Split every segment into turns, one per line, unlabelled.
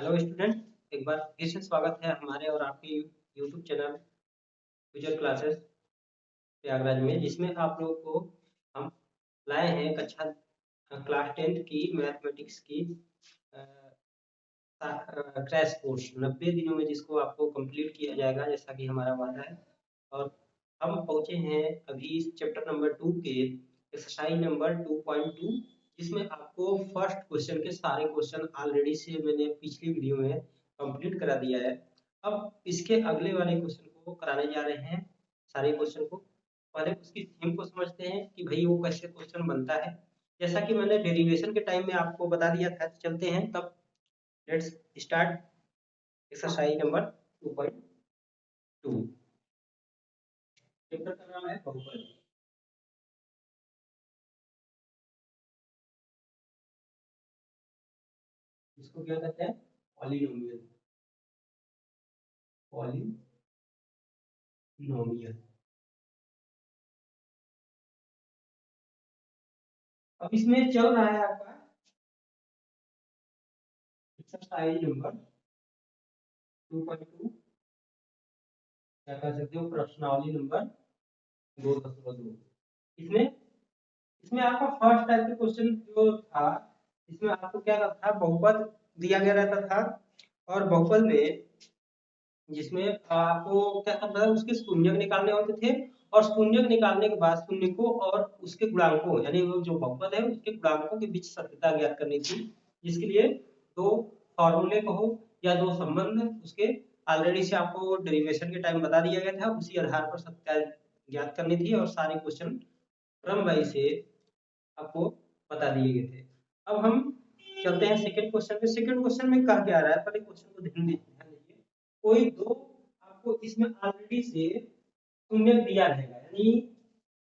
Hello student, एक बार फिर से स्वागत है हमारे और आपके YouTube channel future classes Prayagraj में, जिसमें आप लोगों को हम लाए हैं कक्षा क्लास 10th की मैथमेटिक्स की क्रैश कोर्स 90 दिनों में, जिसको आपको कंप्लीट किया जाएगा जैसा कि हमारा वादा है। और हम पहुंचे हैं अभी चैप्टर नंबर 2 के एक्सरसाइज नंबर 2.2, जिसमें आपको फर्स्ट क्वेश्चन के सारे क्वेश्चन ऑलरेडी से मैंने पिछली वीडियो में कंप्लीट करा दिया है। अब इसके अगले वाले क्वेश्चन को कराने जा रहे हैं, सारे क्वेश्चन को। पहले उसकी थीम को समझते हैं कि भाई वो कैसे क्वेश्चन बनता है। जैसा कि मैंने डेरिवेशन के टाइम में आपको बता दिया था, चलते हैं तब। Let's start exercise number 2.2। Chapter का नाम है बहुपद। इसको क्या कहते हैं? पॉलिनोमियल। पॉलिनोमियल। अब इसमें चल रहा है आपका एक्सरसाइज नंबर 2.2, क्या कह सकते हो, प्रश्नावली नंबर 2.2। इसमें इसमें आपका फर्स्ट टाइप के क्वेश्चन जो था, इसमें आपको क्या था, बहुपद दिया गया रहता था। और बहुपद में जिसमें आपको क्या करना है, उसके शून्यक निकालने होते थे। और शून्यक निकालने के बाद शून्य को और उसके गुणांकों, यानी वो जो बहुपद है उसके गुणांकों के बीच सत्यता ज्ञात करनी थी, जिसके लिए दो फॉर्मूले कहो या दो संबंध उसके ऑलरेडी से आपको डेरिवेशन के टाइम बता दिया गया था, उसी आधार पर सत्ता ज्ञात करनी थी। और सारे क्वेश्चन क्रम वाइज से आपको बता दिए गए थे। अब हम चलते हैं सेकंड क्वेश्चन में। सेकंड क्वेश्चन में कहा क्या रहा है, पहले क्वेश्चन को ध्यान दीजिए। कोई दो आपको इसमें ऑलरेडी से शून्य दिया रहेगा, यानी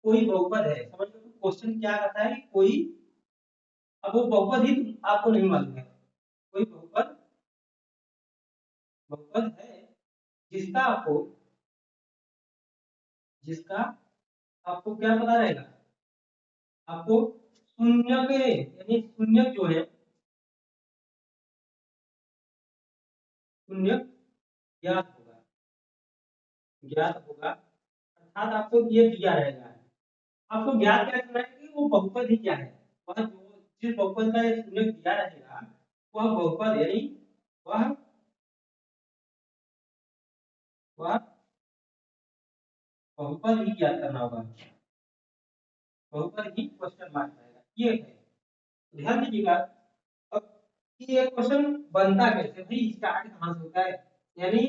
कोई बहुपद है, समझ लो। क्वेश्चन क्या कहता है कि कोई, अब वो बहुपद ही आपको नहीं मालूम है, कोई बहुपद बहुपद है जिसका आपको जिसका आपको क्या पता रहेगा, आपको शून्य के, यानी शून्य जो है, शून्य ज्ञात होगा अर्थात आपको ये दिया रहेगा। आपको ज्ञात क्या करना है कि वो बहुपद ही क्या है, वह जो जिस बहुपद का ये शून्य दिया रहेगा वह बहुपद, यानी वह वह बहुपद ही ज्ञात करना होगा। बहुपद ही क्वेश्चन मार्क रहेगा, ये है। ध्यान दीजिएगा। अब ये क्वेश्चन बनता कैसे, भाई स्टार्ट कहाँ से होता है, यानी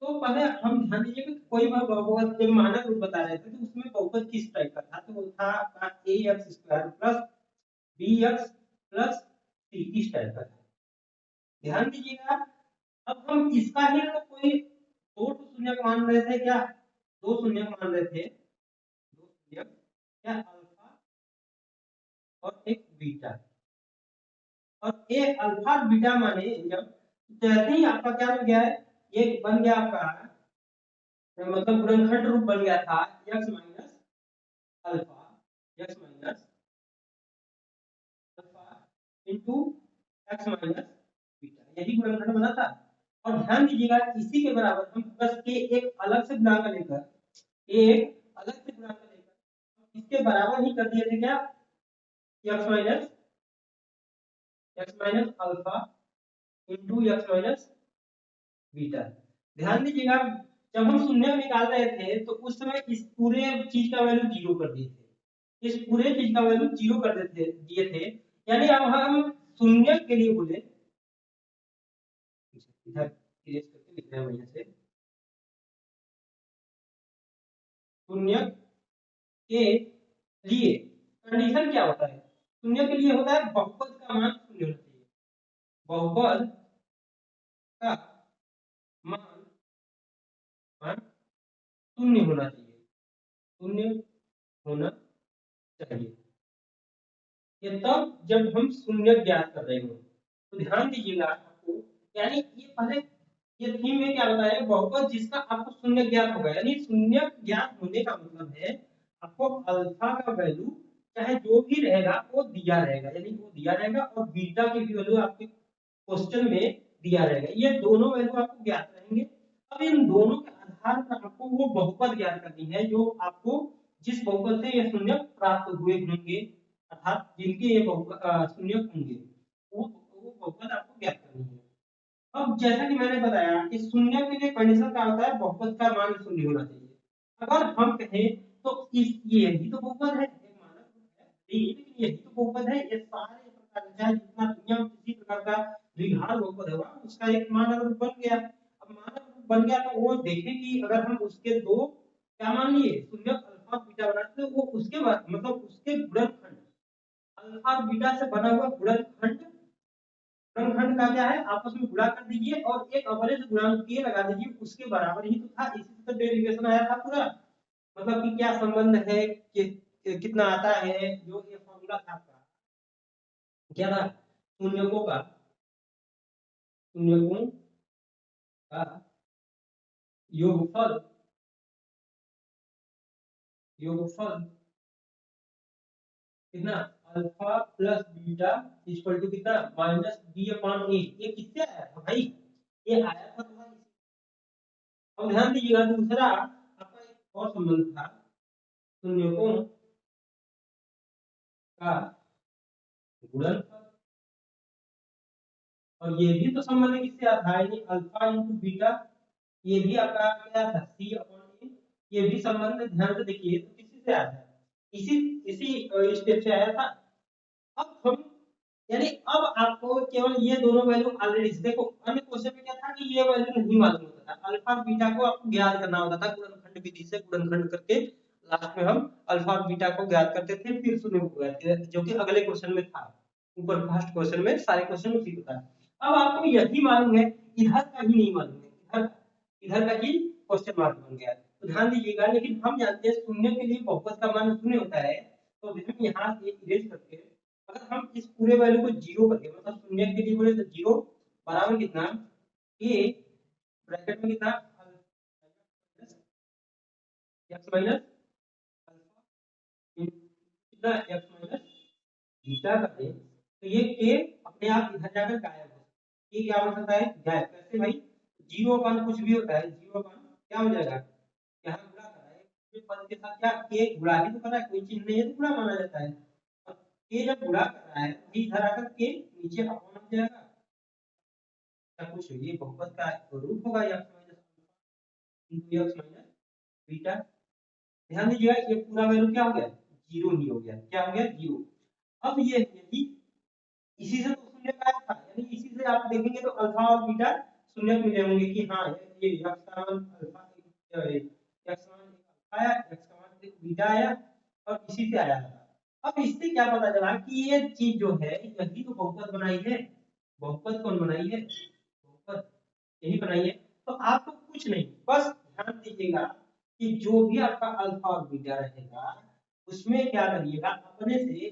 तो पहले हम ध्यान दीजिए कि कोई भी बहुपद जब मानक रूप बता रहे थे तो उसमें बहुपद किस टाइप का था, तो वो था आपका ax² plus bx plus c, इस टाइप का था। ध्यान दीजिएगा। अब हम इसका ही तो कोई दो शून्य मान रहे थे क्या, दो शून्य मान रहे थे, दो शून्य, क्या अल्फा और एक बीटा। और ए अल्फा बीटा माने जब, जैसे ही आपका क्या बन गया है, ये बन गया आपका, मतलब गुणनखंड रूप बन गया था x minus alpha, x minus alpha into x minus beta, यही गुणनखंड बना था। और ध्यान दीजिएगा इसी के बराबर हम बस के एक अलग से गुणांक लेकर, इसके बराबर ही कर दिए थे क्या, x minus alpha into x minus beta. ध्यान दीजिएगा, जब हम शून्य निकाल रहे थे तो उस समय इस पूरे चीज का वैल्यू जीरो कर दिए थे, इस पूरे चीज का वैल्यू जीरो कर देते दिए थे। यानी अब हम शून्य के लिए बोले, इधर इरेज करके लिख रहे हैं बढ़िया से, शून्य के लिए कंडीशन क्या होता है, शून्य के लिए होता है बहुपद का मान शून्य होना चाहिए, बहुपद का मान मान शून्य होना चाहिए, शून्य होना चाहिए। ये तब जब हम शून्य ज्ञात कर रहे हो, तो ध्यान दीजिएगा आपको, यानी ये पहले ये थीम में क्या बताया, बहुपद जिसका आपको शून्य ज्ञात होगा, यानी शून्य ज्ञात होने का मतलब है आपको अल्फा का वैल्यू चाहे जो भी रहेगा वो दिया रहेगा, यानी वो दिया रहेगा, और बीटा की भी वैल्यू आपके क्वेश्चन में दिया रहेगा। ये दोनों वैल्यू आपको ज्ञात रहेंगे। अब इन दोनों के आधार पर आपको वो बहुपद ज्ञात करनी है जो आपको जिस बहुपद से ये शून्य प्राप्त हुए होंगे, अर्थात जिनके ये शून्य होंगे, वो बहुपद आपको ज्ञात करनी है। अब जैसा कि मैंने बताया कि शून्य के लिए कंडीशन क्या होता है, बहुपद का मान शून्य होना चाहिए। अगर हम कहें तो इस यही तो बहुपद है, एक मानक है लेकिन यही तो बहुपद है, ये सारे प्रकार चाहे जितना दुनिया में किसी प्रकार का द्विघात बहुपद होगा उसका एक मानक रूप बन गया। अब मानक रूप बन गया तो वो देखें कि अगर हम उसके दो क्या मान लिए शून्य अल्फा बीटा बनाते तो वो उसके बाद मतलब उसके गुणनखंड अल्फा बीटा से बना हुआ गुणनखंड, गुणनखंड का क्या है आपस में गुणा कर दीजिए और एक अवलेख गुणांक के लगा दीजिए, उसके बराबर ही तो था। इसी से तो डेरिवेशन आया था पूरा, मतलब कि क्या संबंध है कि कितना आता है, जो ये फॉर्मूला था आपका क्या था, शून्यकों का, शून्यकों का योगफल, योगफल कितना alpha plus beta equal to कितना माइनस बी अपॉन ए। ये किससे आया था भाई, ये आया था तुम्हारे। अब ध्यान दीजिएगा दूसरा आपका एक और संबंध था शून्यकों का गुणनफल, और ये भी तो संबंध किससे आता है, यानी अल्फा इंटू बीटा, ये भी आपका क्या था सी अपॉन ए। ये भी संबंध ध्यान से देखिए तो किसी से आता है, इसी इसी स्टेप से आया था। अब हम यानी अब आपको केवल ये दोनों वैल्यू ऑलरेडी देखो, अन्य क्वेश्चन में क्या था कि ये वैल्यू नहीं मालूम होता था, अल्फा और बीटा को आपको ज्ञात करना होता था गुणनखंड विधि से, गुणनखंड करके लास्ट में हम अल्फा और बीटा को ज्ञात करते थे, फिर शून्य को ज्ञात किया, जो कि अगले क्वेश्चन में था। ऊपर फर्स्ट क्वेश्चन में सारे क्वेश्चन उसी को था। अब आपको यही मालूम है, इधर का ही नहीं मालूम है, इधर इधर का ही क्वेश्चन मार्क बन गया। तो ध्यान दीजिएगा, लेकिन हम जानते हैं शून्य के लिए बहुपद का मान शून्य होता है, तो हम यहाँ से इरेज करके अगर हम इस पूरे वैल्यू को जीरो करके मतलब शून्य के लिए बोले तो जीरो बराबर कितना ए ब्रैकेट में कितना एक्स माइनस अल्फा कितना एक्स माइनस बीटा कर दे तो ये के अपने आप इधर जाकर गायब हो, ये क्या हो सकता है गायब कैसे भाई, जीरो अपन कुछ भी होता है, जीरो अपन क्या हो जाएगा यहाँ गुणा कर रहा है ये पद के साथ, क्या के गुणा ही तो कर रहा है, कोई चीज नहीं है तो गुणा माना जाता है। अब के जब गुणा कर रहा है तो इधर आकर के नीचे अपॉन हो जाएगा, क्या कुछ ये बहुपद का रूप होगा या इंटू एक्स माइनस बीटा। ध्यान दीजिएगा ये पूरा वैल्यू क्या हो गया जीरो ही हो गया, क्या हो गया जीरो। अब ये यदि इसी से तो शून्य का था, यानी इसी से आप देखेंगे तो अल्फा और बीटा शून्य मिले होंगे कि हाँ ये एक्स का मान अल्फा एक्स मान अल्फा आया, एक्स का मान बीटा आया और इसी से आया था। अब इससे क्या पता चला कि ये चीज जो है यही तो बहुपद बनाई है, बहुपद कौन बनाई है, बहुपद यही बनाई है। तो आपको कुछ नहीं बस ध्यान दीजिएगा कि जो भी आपका अल्फा और बीटा रहेगा उसमें क्या करिएगा अपने से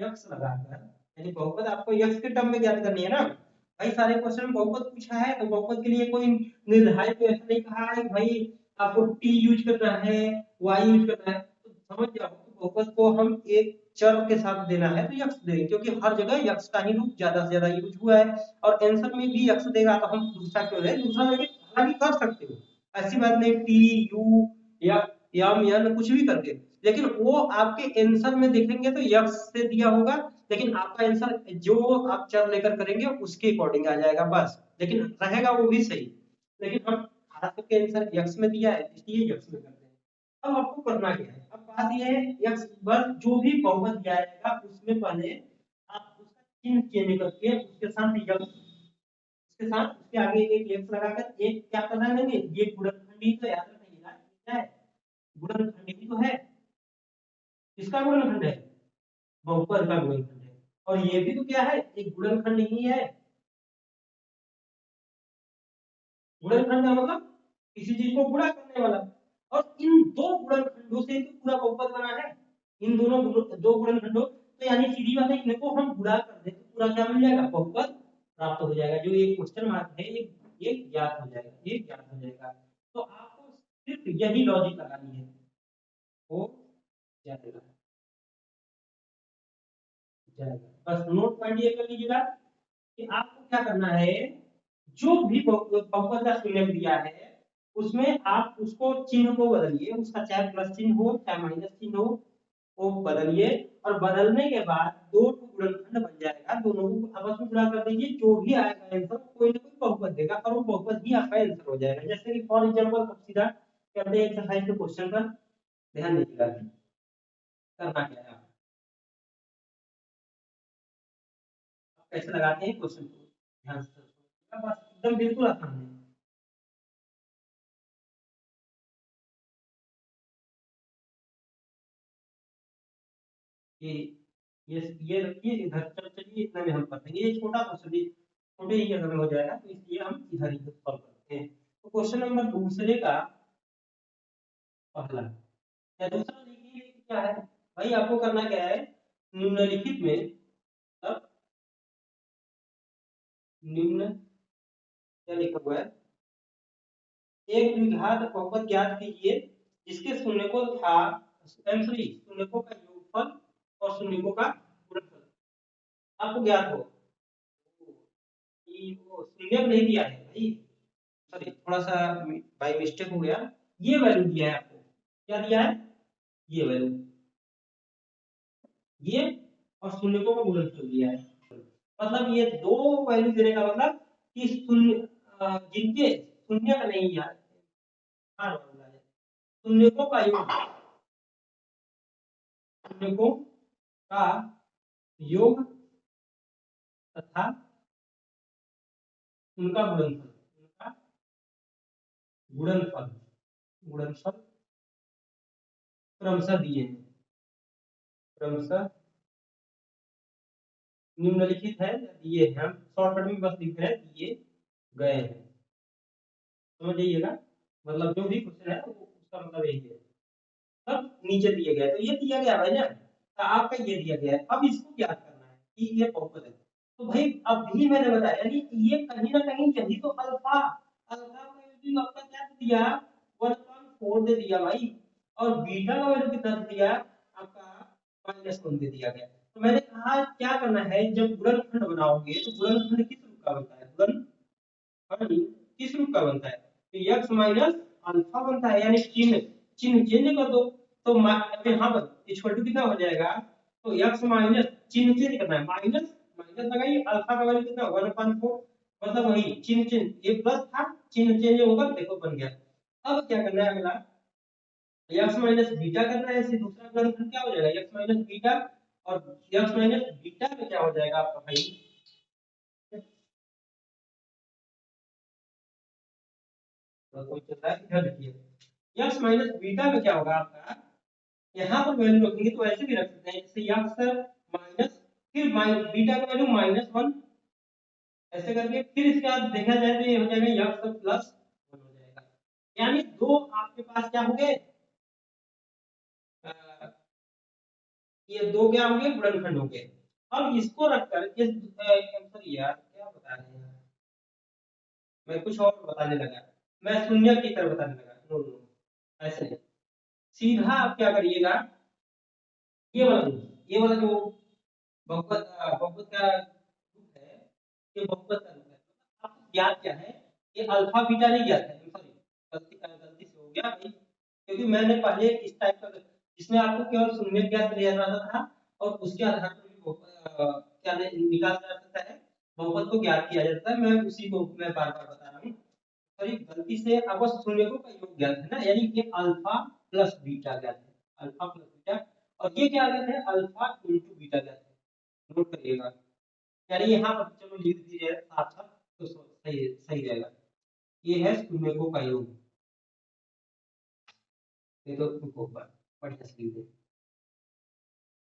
यक्स लगाकर, यानी बहुपद आपको यक्स के टर्म में ज्ञात करनी है ना भाई, सारे क्वेश्चन में बहुपद पूछा है तो बहुपद के लिए कोई निर्धारित तो ऐसा नहीं कहा है भाई आपको टी यूज करना है वाई यूज करना है, तो समझ जाओ तो बहुपद को हम एक चर के साथ देना है तो यक्स देंगे, क्योंकि हर जगह यक्स का ही रूप ज्यादा से ज्यादा यूज हुआ है और आंसर में भी यक्स देगा तो हम दूसरा क्यों ले, दूसरा लेके हालांकि कर सकते हो, ऐसी बात नहीं टी यू या यम यन कुछ भी करके, लेकिन वो आपके आंसर में देखेंगे तो यक्स से दिया होगा, लेकिन आपका आंसर जो आप चर लेकर करेंगे उसके अकॉर्डिंग आ जाएगा बस, लेकिन रहेगा वो भी सही, लेकिन हम खास करके आंसर यक्स में दिया है इसलिए यक्स में करते हैं। अब आपको करना क्या है, अब बात ये है यक्स बस जो भी बहुपद दिया जाएगा उसमें पहले आप उसका चिन्ह चेंज करके उसके साथ यक्स, उसके साथ उसके आगे एक एक्स लगाकर एक क्या करना है ये गुणनखंड ही तो याद रखिएगा क्या है, गुणनखंड ही तो है, किसका गुणनखंड है बहुपद का गुणनखंड है, और ये भी तो क्या है एक गुणनखंड ही है। गुणनखंड का मतलब किसी चीज को गुणा करने वाला, और इन दो गुणनखंडों से तो पूरा बहुपद बना है, इन दोनों दो गुणनखंडों, तो यानी सीधी बात है इनको हम गुणा कर दे तो पूरा क्या मिल जाएगा बहुपद प्राप्त हो जाएगा, जो एक क्वेश्चन मार्क है ये ज्ञात हो जाएगा, ये ज्ञात हो जाएगा। तो आपको सिर्फ यही लॉजिक लगानी है, हो जाएगा जाएगा, बस नोट पॉइंट ये कर लीजिएगा कि आपको क्या करना है, जो भी बहुपद का शून्य दिया है उसमें आप उसको चिन्ह को बदलिए, उसका चाहे प्लस चिन्ह हो चाहे माइनस चिन्ह हो, वो बदलिए। और बदलने के बाद दो गुणनखंड बन जाएगा, दोनों को आपस में गुणा कर दीजिए, जो भी आएगा आंसर कोई ना कोई बहुपद देगा और वो बहुपद ही आपका आंसर हो जाएगा। जैसे कि फॉर एग्जांपल सीधा करते हैं एक्सरसाइज के क्वेश्चन पर ध्यान दीजिएगा, करना क्या है आप कैसे लगाते हैं क्वेश्चन को ध्यान से बस एकदम बिल्कुल आसान है। ये ये रखिए इधर, चलिए इतना में हम कर देंगे, ये छोटा क्वेश्चन है, छोटे ही अगर में हो जाएगा तो इसलिए हम इधर ही सॉल्व करते हैं। तो क्वेश्चन नंबर दूसरे का पहला या दूसरा देखिए क्या है भाई, आपको करना क्या है, निम्नलिखित में अब निम्न क्या लिखा हुआ है, एक द्विघात बहुपद ज्ञात कीजिए जिसके शून्यकों था सॉरी शून्यकों का योगफल और शून्यकों का गुणनफल आपको ज्ञात हो। कि वो शून्य नहीं दिया है भाई, सॉरी थोड़ा सा बाई मिस्टेक हो गया, ये वैल्यू दिया है आपको, क्या दिया है, ये वैल्यू, ये और शून्यकों का गुणनफल दिया है। मतलब ये दो वैल्यू देने का मतलब कि शून्य जिनके शून्य का नहीं यार, हाँ शून्यकों का योग, शून्यकों का योग तथा उनका गुणनफल, उनका गुणनफल, गुणनफल क्रमशः दिए हैं, क्रमशः निम्नलिखित है दिए हैं, हम शॉर्टकट में बस लिख रहे हैं दिए गए हैं, समझ जाइएगा। मतलब जो भी क्वेश्चन है उसका मतलब यही है, सब नीचे दिए गए, तो ये दिया गया भाई ना, तो आपका ये दिया गया है, अब इसको याद करना है कि ये बहुपद है। तो भाई अभी मैंने बताया यानी ये कहीं ना कहीं यही तो अल्फा, अल्फा का वैल्यू आपका क्या दे दिया, 1.4 दे दिया भाई, और बीटा का वैल्यू कितना दे दिया आपका -1 दे दिया गया। तो मैंने कहा क्या करना है, जब गुणनखंड बनाओगे तो गुणनखंड किस रूप का बनता है, गुणनखंड किस रूप का बनता है, तो x माइनस अल्फा बनता है, यानी चिन्ह चिन्ह चेंज कर दो, तो यहाँ पर इक्वल टू कितना हो जाएगा, तो x माइनस चिन्ह चेंज करना है, माइनस माइनस लगाइए, अल्फा का वैल्यू कितना 1/4, मतलब वही चिन्ह चिन्ह ये प्लस था, चिन्ह चेंज होगा देखो बन गया। अब क्या करना है अगला, x माइनस बीटा करना है, इससे दूसरा गुणनखंड क्या हो जाएगा x माइनस बीटा, और x माइनस बीटा में क्या हो जाएगा आपका भाई, तो कोई चल रहा है ध्यान रखिए, x माइनस बीटा में क्या होगा आपका, यहाँ पर वैल्यू रखेंगे तो ऐसे भी रख सकते हैं, जैसे x माइनस फिर बीटा का वैल्यू -1, ऐसे करके फिर इसके बाद देखा जाए तो ये हो जाएगा x प्लस 1 हो जाएगा, यानी दो आपके पास क्या हो गए, ये दो क्या होंगे गुणनखंड होंगे। अब इसको रखकर इस सॉरी यार क्या बता रहे हैं, मैं कुछ और बताने लगा, मैं शून्य की तरह बताने लगा, नो नो ऐसे नहीं, सीधा आप क्या करिएगा, ये वाला जो बहुपद बहुपद का रूप है, ये बहुपद का रूप है, आपको ज्ञात क्या है, ये अल्फा बीटा नहीं ज्ञात है, सॉरी गलती से हो गया भाई, क्योंकि मैंने पहले इस टाइप का जिसमें आपको केवल शून्य ज्ञात लिया जाता था और उसके आधार पर भी क्या निकाला जा सकता है, बहुपद को ज्ञात किया जाता है, मैं उसी को मैं बार बार बता रहा हूँ, सॉरी गलती से आपको शून्यकों का योग ज्ञात है ना, यानी कि अल्फा प्लस बीटा ज्ञात है, अल्फा प्लस बीटा, और ये क्या ज्ञात है, अल्फा इंटू बीटा ज्ञात है, नोट करिएगा, यानी यहाँ पर चलो लिख दीजिए साथ साथ तो सही सही रहेगा, ये है शून्यकों का योग, ये तो रुको बढ़िया से लिख दे,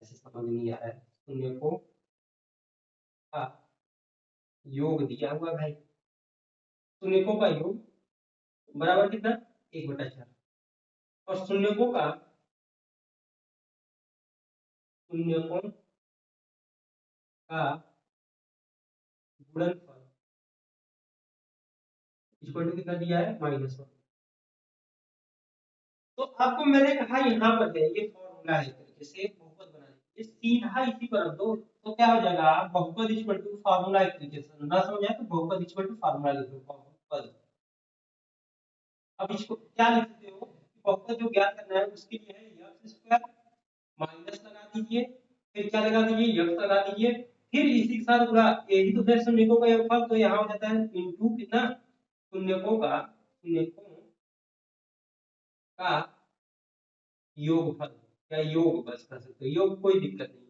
ऐसे समझ नहीं आ रहा है, शून्यकों का योग दिया हुआ भाई, शून्यकों का योग बराबर कितना 1/4, और शून्यकों का गुणनफल इक्वल टू कितना दिया है -1। तो आपको मैंने कहा यहाँ पर है ये फॉर्मूला है, तरीके से बहुपद बनाने ये सीधा इसी पर रख दो, तो क्या हो जाएगा, बहुपद इक्वल टू फार्मूला एक तरीके से ना समझ आए तो बहुपद इक्वल टू फार्मूला लिख दो, बहुपद। अब इसको क्या लिखते हो, बहुपद जो ज्ञात करना है उसके लिए है x स्क्वायर माइनस लगा दीजिए, फिर क्या लगा दीजिए, x लगा दीजिए, फिर इसी के साथ गुणा, यही तो फिर शून्यकों का योगफल, तो यहाँ हो जाता है इनटू कितना, शून्यकों का योगफल या योग बस कर सकते हो, योग कोई दिक्कत नहीं।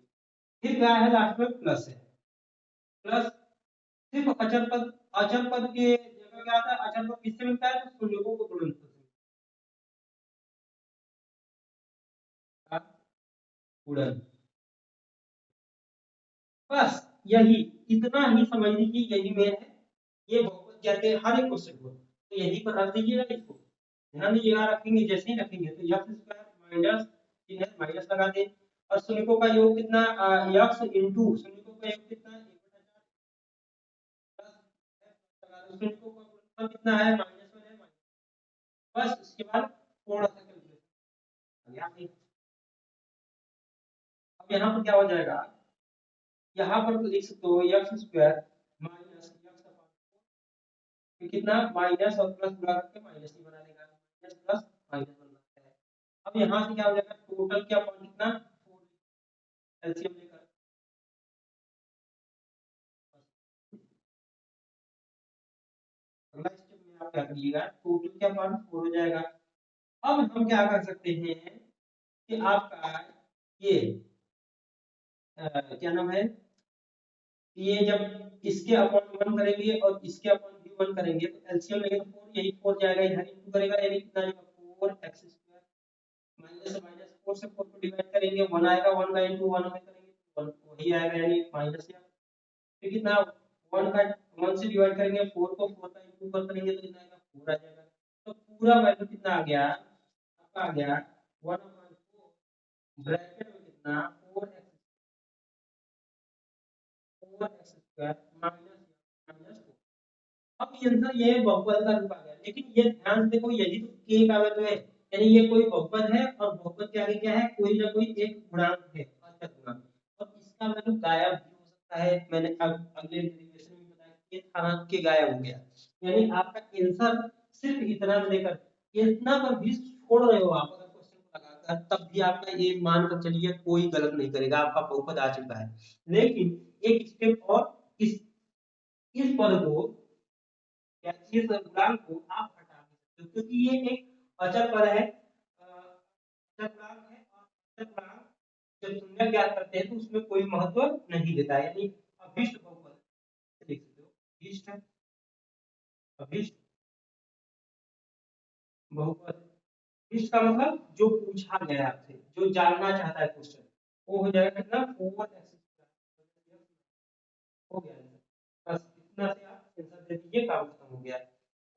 फिर क्या है लास्ट में प्लस है, प्लस सिर्फ अचर पद के जगह क्या आता है, अचर पद किससे मिलता है, तो शून्यकों को गुणनफल से का गुणन। बस यही, इतना ही समझ लीजिए, यही मेन है। ये बहुपद कहते हैं हर एक क्वेश्चन को, तो यही पर रख दीजिएगा इसको, ध्यान दीजिएगा, रखेंगे जैसे ही रखेंगे तो x स्क्वायर माइनस, चिन्ह माइनस लगा दें, और शून्यकों का योग कितना, x इंटू शून्यकों का योग कितना, 1/4 प्लस शून्यकों का गुणनफल कितना है, -1 है, बस इसके बाद थोड़ा सा कैलकुलेशन। अब यहाँ पर क्या हो जाएगा, यहाँ पर तो लिख सकते हो एक्स स्क्वायर माइनस कितना, माइनस और प्लस मिला करके माइनस ही बना लेगा, माइनस प्लस माइनस बनता है। अब यहाँ से क्या हो जाएगा, टोटल क्या पॉइंट कितना, एलसीएम लेकर, अगला स्टेप में आप क्या करिएगा, टोटल क्या पॉइंट 4 हो जाएगा। अब हम क्या कर सकते हैं कि आपका ये क्या नाम है, ये जब इसके अपॉन 1 करेंगे और इसके अपॉन भी 1 करेंगे तो एलसीएम लेंगे तो 4, यही 4 जाएगा, इधर इंटू करेगा, यानी कितना आएगा, 4x स्क्वायर माइनस माइनस 4 से 4 को डिवाइड करेंगे, 1 आएगा, 1 का इंटू 1 में करेंगे तो 1 वही आएगा, यानी माइनस या फिर कितना, 1 का 1 से डिवाइड करेंगे, 4 को 4 का इंटू करेंगे तो कितना आएगा, 4 आ जाएगा। तो पूरा वैल्यू कितना आ गया, आपका आ गया 1/4 ब्रैकेट में कितना, 4x स्क्वायर माइनस माइनस 4। अब ये आंसर, ये बहुपद का रूप आ गया, लेकिन ये ध्यान से देखो, यही तो k का वैल्यू है, यानी ये कोई बहुपद है और बहुपद के आगे क्या है, कोई ना कोई एक गुणांक है, अचर गुणांक, और इसका वैल्यू गायब भी हो सकता है। मैंने अब अगले डेरिवेशन में बताया कि ये स्थानांक के गायब हो गया, यानी आपका आंसर सिर्फ इतना से लेकर इतना पर भी छोड़ रहे हो आप, अगर क्वेश्चन को लगाकर, तब भी आपका ये मान कर चलिए कोई गलत नहीं करेगा, आपका बहुपद आ चुका है। लेकिन एक स्टेप और, इस पद को या इस गुणांक को आप हटा नहीं सकते, क्योंकि ये एक अचर पद है, अचर गुणांक है, और अचर गुणांक जब शून्य ज्ञात करते हैं तो उसमें कोई महत्व नहीं देता है, यानी अभिष्ट बहुपद लिख सकते हो, अभिष्ट, अभिष्ट बहुपद। इष्ट का मतलब जो पूछा गया है आपसे, जो जानना चाहता है क्वेश्चन, वो हो जाएगा कितना, 4x हो गया आंसर। बस इतना से आप आंसर दे दीजिए, काम खत्म हो गया।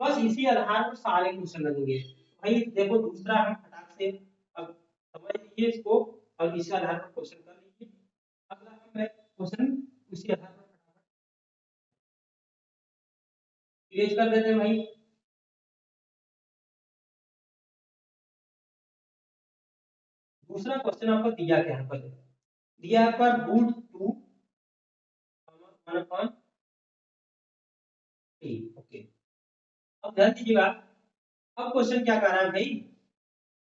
बस इसी आधार पर सारे क्वेश्चन लगेंगे भाई। देखो दूसरा हम फटाक से अब समझ लीजिए इसको, और इसी आधार पर क्वेश्चन कर लीजिए। अगला हम क्वेश्चन उसी आधार पर फटाफट क्लियर कर देते हैं भाई। दूसरा क्वेश्चन आपको दिया क्या है, पहले दिया है पर √2 ओके। अब ध्यान दीजिएगा, अब क्वेश्चन क्या कर रहा है भाई,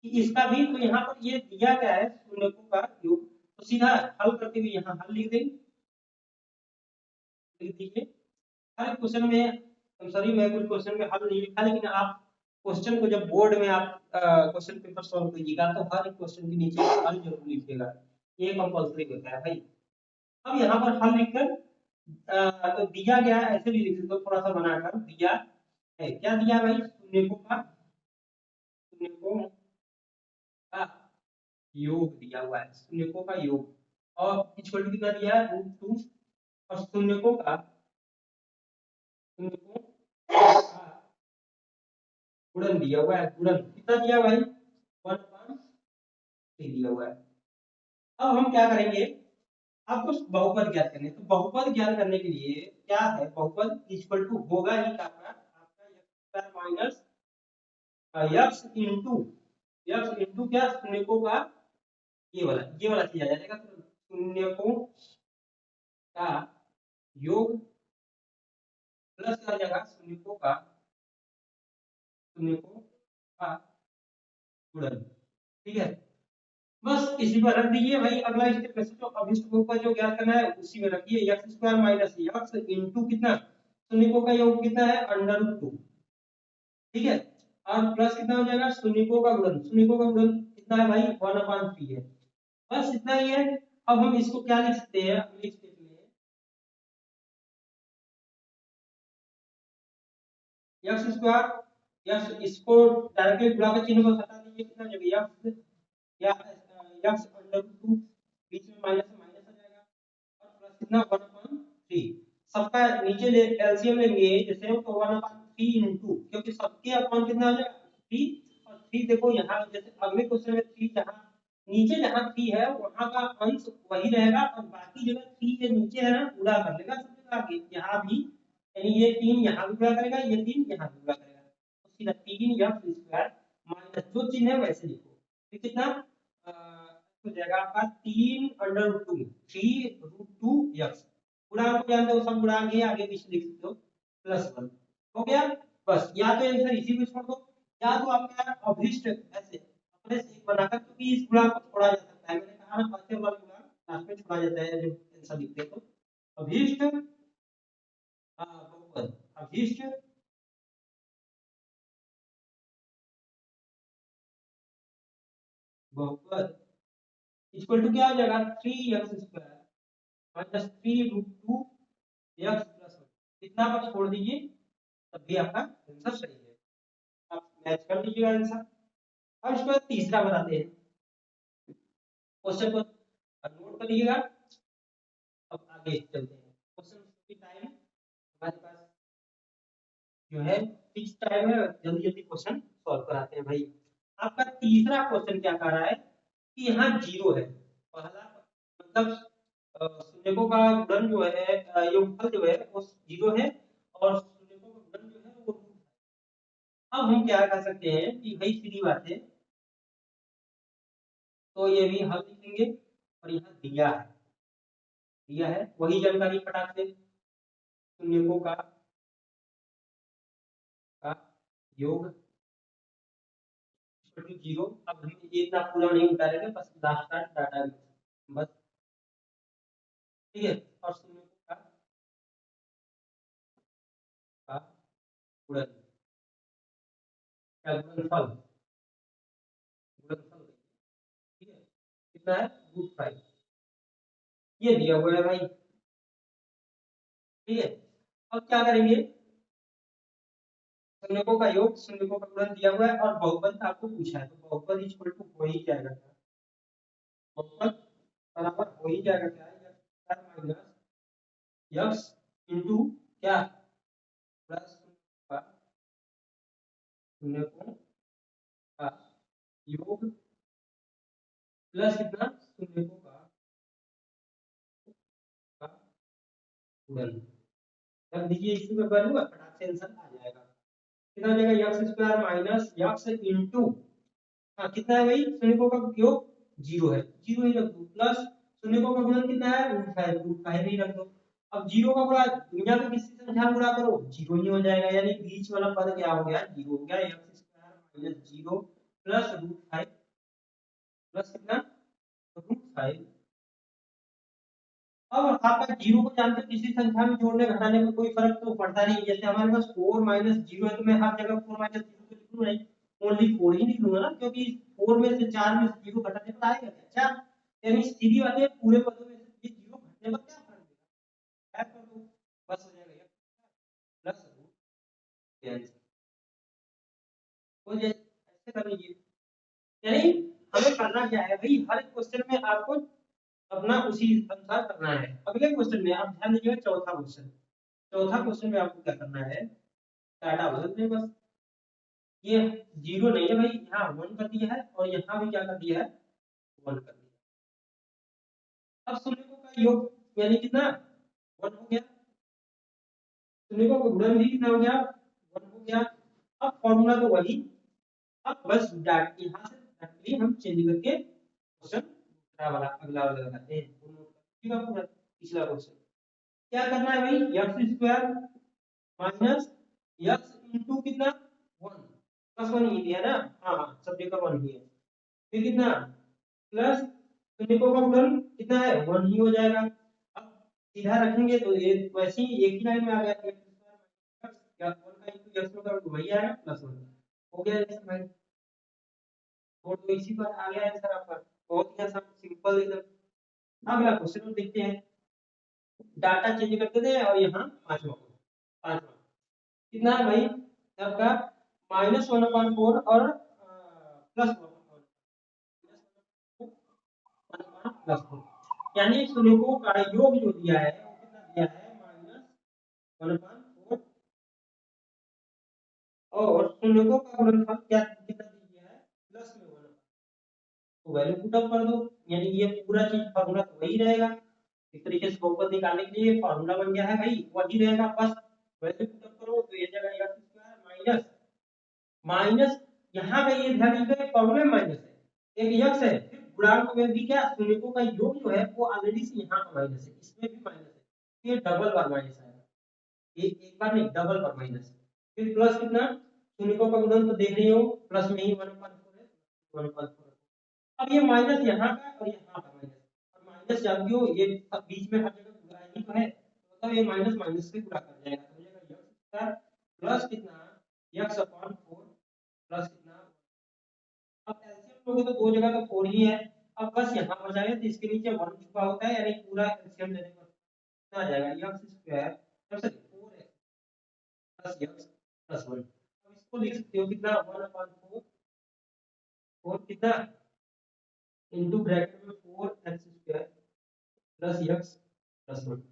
कि इसका भी तो यहाँ पर ये दिया क्या है, शून्यकों का योग, तो सीधा हल करते हुए यहाँ हल लिख देंगे, लिख दीजिए। हर क्वेश्चन में, सॉरी मैं कुछ क्वेश्चन में हल नहीं लिखा, लेकिन आप क्वेश्चन को जब बोर्ड में आप क्वेश्चन पेपर सॉल्व कीजिएगा तो हर एक क्वेश्चन के नीचे हल जरूर लिखिएगा, ये कंपलसरी होता है भाई। अब यहाँ पर हल लिखकर तो दिया गया है, ऐसे भी लिख सकते हो, थोड़ा सा बनाकर दिया है, क्या दिया भाई, शून्यकों का योग दिया हुआ है, शून्यकों का योग, और इक्वल टू कितना दिया है, √2, और शून्यकों का गुणन दिया हुआ है, गुणन कितना दिया भाई, 1/3 दिया हुआ है। अब हम क्या करेंगे, आपको बहुपद ज्ञात करने, तो बहुपद ज्ञात करने के लिए क्या है, बहुपद इक्वल टू होगा ही आपका x माइनस x इंटू क्या, शून्यकों का ये वाला चीज आ जाएगा, तो शून्यकों का योग प्लस क्या हो जाएगा शून्यकों का गुणन। ठीक है, बस इसी पर रख दीजिए भाई। अगला स्टेप में तो अभिष्ट बहुपद जो ज्ञात करना है उसी में रखिए x square minus x into कितना शून्यकों का योग कितना है अंडर रूट 2। ठीक है, और प्लस कितना हो जाएगा शून्यकों का गुणन। शून्यकों का गुणन कितना है भाई 1/3 है। बस इतना ही है। अब हम इसको क्या लिख सकते हैं अगले स्टेप में x स्क्वायर x इसको डायरेक्टली गुणा के चिन्ह को हटा दीजिए कितना हो जाएगा x या x अंडर रूट 2 बीच में माइनस माइनस आ जाएगा और प्लस कितना 1/3। सबका नीचे ले एलसीएम लेंगे जैसे तो 1/3 इनटू क्योंकि सबके अपॉन कितना हो जाएगा 3 और 3 देखो यहाँ जैसे अगले क्वेश्चन में 3 जहाँ नीचे जहाँ 3 है वहां का अंश वही रहेगा और बाकी जगह 3 के नीचे है ना पूरा कर लेगा सब जगह आगे यहाँ भी यानी ये 3 यहाँ भी पूरा करेगा ये 3 यहाँ भी पूरा करेगा तो सीधा 3 या स्क्वायर माइनस जो चिन्ह है वैसे लिखो तो कितना हो जाएगा आपका 3 अंडर रूट 2 3 रूट 2 एक्स गुणांक को जानते हो सब गुणांक ही आगे पीछे लिख सकते हो प्लस 1 हो गया। बस या तो आंसर इसी में छोड़ दो या तो आपका अभिष्ट ऐसे अपने से एक बनाकर क्योंकि इस गुणांक को छोड़ा जा सकता है मैंने कहा ना पांचवें वाला गुणांक लास्ट में छोड़ा जाता है जब आंसर लिखते हैं तो अभिष्ट बहुपद अभिष्ट बहुपद इक्वल टू क्या हो जाएगा 3x square minus 3 root 2 X plus 1 कितना पर छोड़ दीजिए तब भी आपका आंसर सही है। आप मैच कर लीजिएगा आंसर। अब इसके बाद तीसरा बताते हैं क्वेश्चन को नोट कर लीजिएगा। अब आगे चलते हैं क्वेश्चन की टाइम हमारे पास जो है फिक्स टाइम है जल्दी जल्दी क्वेश्चन सॉल्व कराते हैं भाई। आपका तीसरा क्वेश्चन क्या कह रहा है कि यहाँ जीरो है पहला मतलब शून्यकों का गुणन जो है योगफल जो है वो जीरो है और शून्यकों का गुणन जो है वो रूट है। अब हम क्या कर सकते हैं कि भाई सीधी बात है तो ये भी हल लिखेंगे और यहाँ दिया है वही जानकारी फटाक से शून्यकों का योग जीरो। अब हम ये इतना पूरा नहीं उतारेंगे बस लास्ट का डाटा बस। ठीक है, और शून्यकों का गुणन क्या गुणनफल गुणनफल ठीक है कितना है रूट 5 ये दिया हुआ है भाई। ठीक है, अब क्या करेंगे शून्यकों का योग शून्यकों का गुणन दिया हुआ है और बहुपद आपको पूछा है तो बहुपद इक्वल टू हो ही जाएगा बहुपद बराबर हो ही जाएगा क्या है माइनस यक्स इंटू क्या प्लस शून्यकों का योग प्लस कितना शून्यकों का गुणन कर दीजिए इसी में वैल्यू फटाक से आंसर आ जाएगा। कितना हो जाएगा x square minus x into हाँ कितना है भाई शून्यकों का योग जीरो है जीरो ही रख दो प्लस शून्यकों का गुणन कितना है रूट फाइव ही रख दो। अब जीरो का गुणा दुनिया में किसी संख्या गुणा करो जीरो ही हो जाएगा यानी बीच वाला पद क्या हो गया जीरो हो गया X square minus zero plus root five plus कितना रूट फाइव। अब आपका जीरो को जानते हो किसी संख्या में जोड़ने घटाने में कोई फर्क तो पड़ता नहीं जैसे हमारे पास फोर माइनस जीरो है तो मैं हर जगह फोर माइनस जीरो तो लिखूंगा नहीं ओनली फोर ही लिखूंगा ना क्योंकि फोर में से चार में से जीरो घटाने पर आएगा क्या चार यानी सीधी बात है पूरे पदों में से ये जीरो घटने पर क्या फर्क देगा ऐड कर दो बस हो जाएगा प्लस रूट हो जाए ऐसे कर लीजिए। यानी हमें करना क्या है भाई हर क्वेश्चन में आपको अपना उसी अनुसार करना है। अगले क्वेश्चन में आप ध्यान दीजिएगा चौथा क्वेश्चन में आपको क्या करना है डाटा बदल दें बस। ये जीरो नहीं है भाई यहाँ वन कर दिया है और यहाँ भी क्या कर दिया है वन कर दिया। अब शून्यकों का योग यानी कितना वन हो गया शून्यकों का गुणन भी कितना हो गया वन हो गया। अब फॉर्मूला तो वही अब बस डाट यहाँ से डायरेक्टली हम चेंज करके क्वेश्चन दूसरा वाला अगला वाला लगाते हैं पूरा पिछला क्वेश्चन क्या करना है भाई, x square minus x into कितना 1 प्लस 1 ही दिया ना, हाँ हाँ सब जगह 1 ही है, फिर कितना प्लस शून्य का गुणन कितना है 1 ही हो जाएगा। अब सीधा रखेंगे तो ये वैसे ही एक ही लाइन में आ गया, x स्क्वायर या 1 का इंटू x होगा वही आएगा प्लस 1 हो गया आंसर भाई। और तो इसी पर आ गया आंसर आपका, बहुत ही आसान सिंपल एकदम। अगला क्वेश्चन देखते हैं, डाटा चेंज करते थे और यहाँ पांचवा कितना है भाई आपका -1/4 और +1/4 यानी शून्यों का योग जो दिया है वो कितना दिया है -1/4 और शून्यों का गुणनफल क्या कितना दिया है +1। तो वैल्यू पुट अप कर दो, यानी ये पूरा चीज फार्मूला तो वही रहेगा, इस तरीके से बहुपद निकालने के लिए फार्मूला बन गया है भाई वही रहेगा, बस वैल्यू पुट अप करो तो ये जगह x स्क्वायर माइनस माइनस यहाँ पे ये ध्यान दीजिएगा फॉर्मूले में माइनस है, एक x है, फिर गुणांक में भी क्या शून्यों का योग जो है वो ऑलरेडी से यहाँ का माइनस है, इसमें भी माइनस है, ये डबल बार माइनस आएगा, ये एक बार नहीं डबल बार माइनस। फिर प्लस कितना शून्यों का गुणन तो देख रही हो प्लस में ही 1/4 है 1/4। अब ये माइनस यहाँ का और यहाँ का माइनस, और माइनस जानती हो ये सब बीच में हर जगह गुणा ही तो है, तो मतलब ये माइनस माइनस से गुणा कर जाएगा, तो हो जाएगा x स्क्वायर प्लस कितना x/4 प्लस कितना, अब एलसीएम लोगे तो दो जगह तो 4 ही है, अब बस यहाँ पर जाए तो इसके नीचे 1 छुपा होता है, यानी पूरा एलसीएम लेने पर कितना आ जाएगा x square sorry 4x plus x plus 1। अब इसको लिख सकते हो कितना 1/4 और कितना इनटू ब्रैकेट में 4x square plus x plus 1।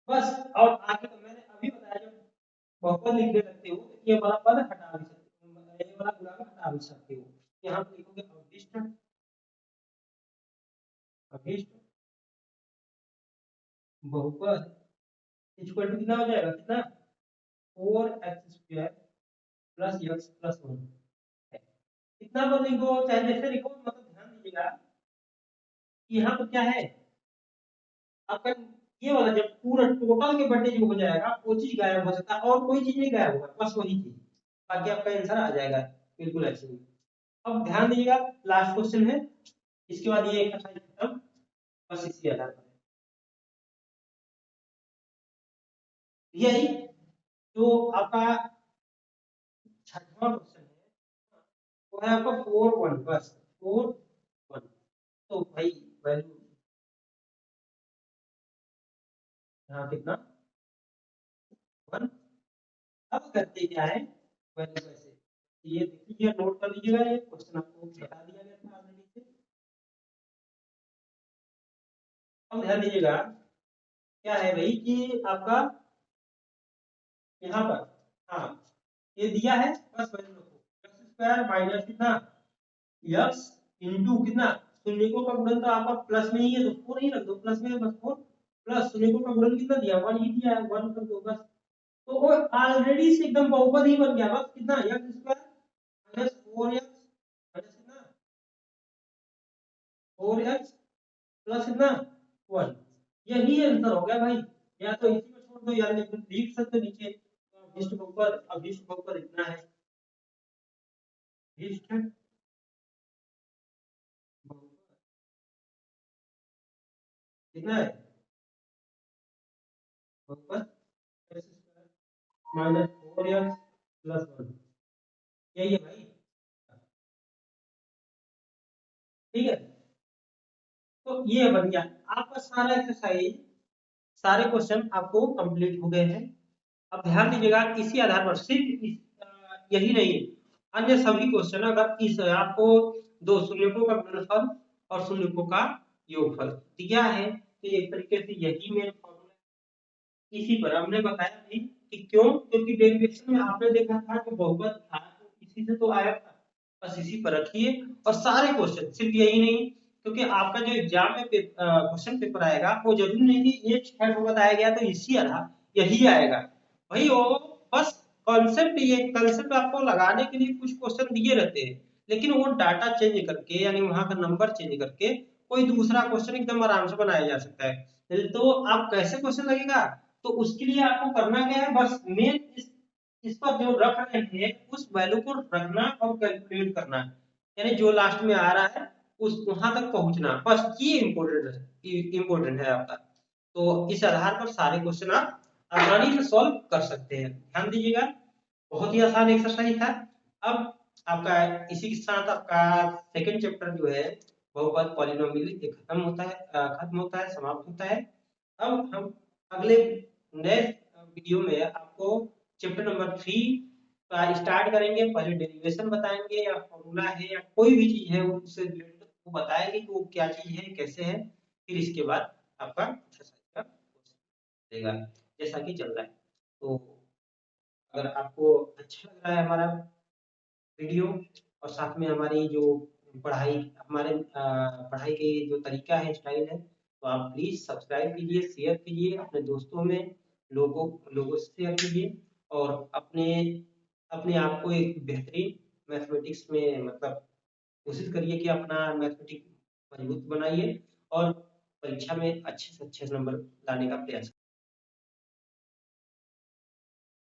बस और आगे तो मैंने अभी बताया जब बहुपद लिखने लगते हो तो ये वाला पद हटा भी सकते हो, ये वाला गुणांक हटा भी सकते हो, यहाँ पे लिखोगे अवशिष्ट अवशिष्ट बहुपद इक्वल टू कितना हो जाएगा कितना 4x square plus x plus 1। कितना पर लिखो चाहे जैसे लिखो, मतलब ध्यान दीजिएगा कि यहाँ पर क्या है आपका ये वाला जब पूरा टोटल के बटे जो हो जाएगा वो चीज गायब हो सकता है और कोई चीज नहीं गायब होगा, बस वही चीज, बाकी आपका आंसर आ जाएगा बिल्कुल ऐसे ही। अब ध्यान दीजिएगा लास्ट क्वेश्चन है, इसके बाद ये एक्सरसाइज खत्म, बस इसी आधार पर यही जो आपका छठवां क्वेश्चन है वो है आपका 4 1 बस 4 1। तो भाई वैल्यू यहाँ कितना 1। अब करते क्या है वैल्यू कैसे, ये देखिए नोट कर लीजिएगा, ये क्वेश्चन आपको बता दिया गया था ऑलरेडी से। अब ध्यान दीजिएगा क्या है भाई कि आपका यहाँ पर हाँ ये दिया है, बस वैल्यू रखो x स्क्वायर माइनस कितना x इंटू कितना शून्यों का गुणन तो आपका प्लस में ही है तो 4 ही रख दो, प्लस में बस 4 प्लस शून्यों का गुणन कितना दिया 1 ही दिया है 1 कर दो बस, तो वो ऑलरेडी से एकदम बहुपद ही बन गया, बस कितना x square minus 4x minus कितना 4x प्लस कितना 1, यही आंसर हो गया भाई। या तो इसी में छोड़ दो या लिख सकते हो नीचे अभीष्ट बहुपद इतना है, अभीष्ट बहुपद कितना है बहुपद x square minus 4x plus 1, यही है भाई, ठीक है। तो ये बन गया आपका सारा एक्सरसाइज, सारे क्वेश्चन आपको कंप्लीट हो गए हैं। अब ध्यान दीजिएगा इसी आधार पर सिर्फ यही नहीं अन्य सभी क्वेश्चन अगर इस आपको दो शून्यकों का गुणनफल और शून्यकों का योगफल दिया है तो एक तरीके से यही मेन फॉर्मूला, इसी पर हमने बताया नहीं कि क्यों, क्योंकि डेरिवेशन में आपने देखा था कि बहुपद था तो इसी से तो आया था, बस इसी पर रखिए। और सारे क्वेश्चन सिर्फ यही नहीं, क्योंकि आपका जो एग्जाम में क्वेश्चन पेपर आएगा वो जरूरी नहीं कि ये छह को बताया गया तो इसी आधार यही आएगा भाई, वो बस कॉन्सेप्ट, ये कॉन्सेप्ट आपको लगाने के लिए कुछ क्वेश्चन दिए रहते हैं, लेकिन वो डाटा चेंज करके यानी वहां का नंबर चेंज करके कोई दूसरा क्वेश्चन एकदम आराम से बनाया जा सकता है। तो आप कैसे क्वेश्चन लगेगा, तो उसके लिए आपको करना क्या है, बस मेन इस पर जो रख रहे हैं उस वैल्यू को रखना और कैलकुलेट करना, यानी जो लास्ट में आ रहा है उस वहां तक पहुंचना, बस ये इम्पोर्टेंट है आपका। तो इस आधार पर सारे क्वेश्चन आप आसानी से सॉल्व कर सकते हैं। ध्यान दीजिएगा, बहुत ही आसान एक्सरसाइज था। अब आपका इसी के साथ आपका सेकंड चैप्टर जो है बहुपद पॉलिनोमियल ये खत्म होता है, समाप्त होता है। अब हम अगले नए वीडियो में आपको चैप्टर नंबर 3 का स्टार्ट करेंगे। पहले डेरिवेशन बताएंगे या फॉर्मूला है या कोई भी चीज है उससे रिलेटेड वो बताएंगे कि वो क्या चीज है, कैसे है। फिर इसके बाद आपका एक्सरसाइज का देगा जैसा कि चल रहा है। तो अगर आपको अच्छा लग रहा है हमारा वीडियो और साथ में हमारी जो पढ़ाई हमारे पढ़ाई के जो तरीका है, स्टाइल है, तो आप प्लीज सब्सक्राइब कीजिए, शेयर कीजिए अपने दोस्तों में, लोगों से शेयर कीजिए और अपने अपने आप को एक बेहतरीन मैथमेटिक्स में मतलब कोशिश करिए कि अपना मैथमेटिक्स मजबूत बनाइए और परीक्षा में अच्छे से अच्छे नंबर लाने का प्रयास